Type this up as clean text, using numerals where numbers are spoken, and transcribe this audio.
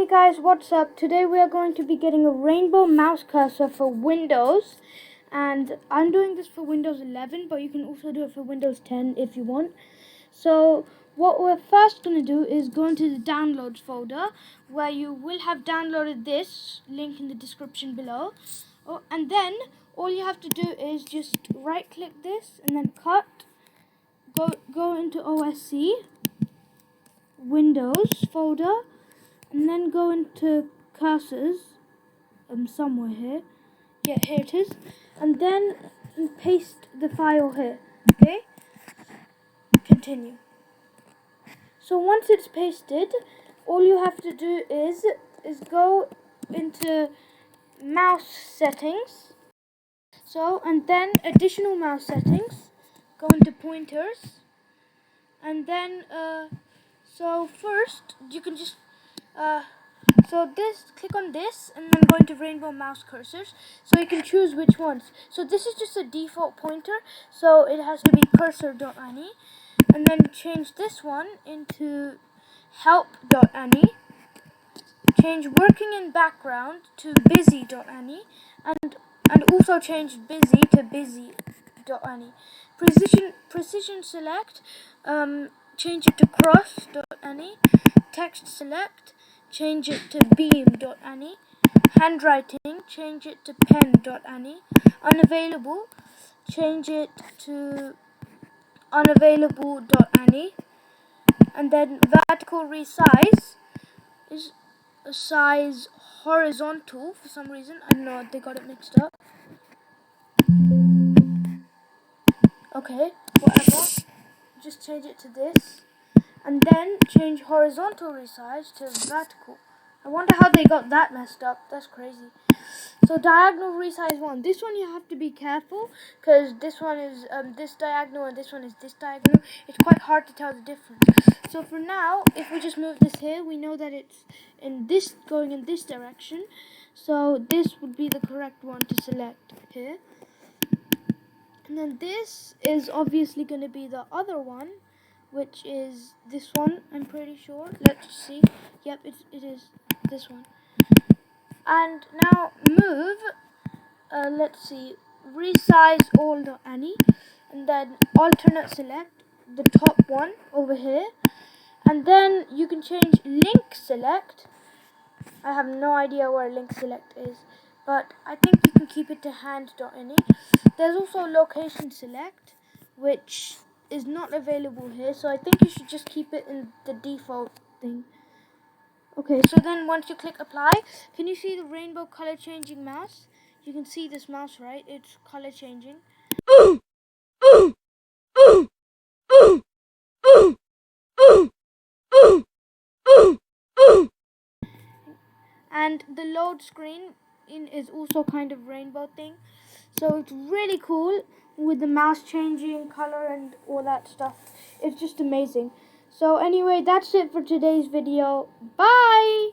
Hey guys, what's up? Today we are going to be getting a rainbow mouse cursor for Windows, and I'm doing this for Windows 11, but you can also do it for Windows 10 if you want. So what we're first going to do is go into the downloads folder, where you will have downloaded this, link in the description below. And then all you have to do is just right click this and then cut, go into OSC, Windows folder, and then go into cursors, somewhere here. Yeah, here it is. And then paste the file here. Okay? Continue. So once it's pasted, all you have to do is go into mouse settings. So, and then additional mouse settings. Go into pointers. And then, so first, you can just, click on this and then go into rainbow mouse cursors, so you can choose which ones. So this is just a default pointer, so it has to be cursor.ani, and then change this one into help.ani, change working in background to busy.ani, and also change busy to busy.ani. Precision select, change it to cross.ani. Text select, change it to beam.ani. Handwriting, change it to pen.ani. Unavailable, change it to unavailable.ani. And then vertical resize is a size horizontal for some reason. I don't know, they got it mixed up. Okay, whatever. Just change it to this. And then change horizontal resize to vertical. I wonder how they got that messed up. That's crazy. So diagonal resize 1. This one you have to be careful, because this one is this diagonal and this one is this diagonal. It's quite hard to tell the difference. So for now, if we just move this here, we know that it's in this, going in this direction. So this would be the correct one to select here. And then this is obviously going to be the other one, which is this one, I'm pretty sure. Let's see. Yep, it is this one. And now move, let's see, resize all.ani, and then alternate select, the top one over here. And then you can change link select. I have no idea where link select is, but I think you can keep it to hand.ani. There's also location select, which is not available here, so I think you should just keep it in the default thing. Okay, so then once you click apply, can you see the rainbow color changing mouse? You can see this mouse, right? It's color changing. And the load screen is also kind of rainbow thing. So it's really cool with the mouse changing color and all that stuff. It's just amazing. So anyway, that's it for today's video. Bye!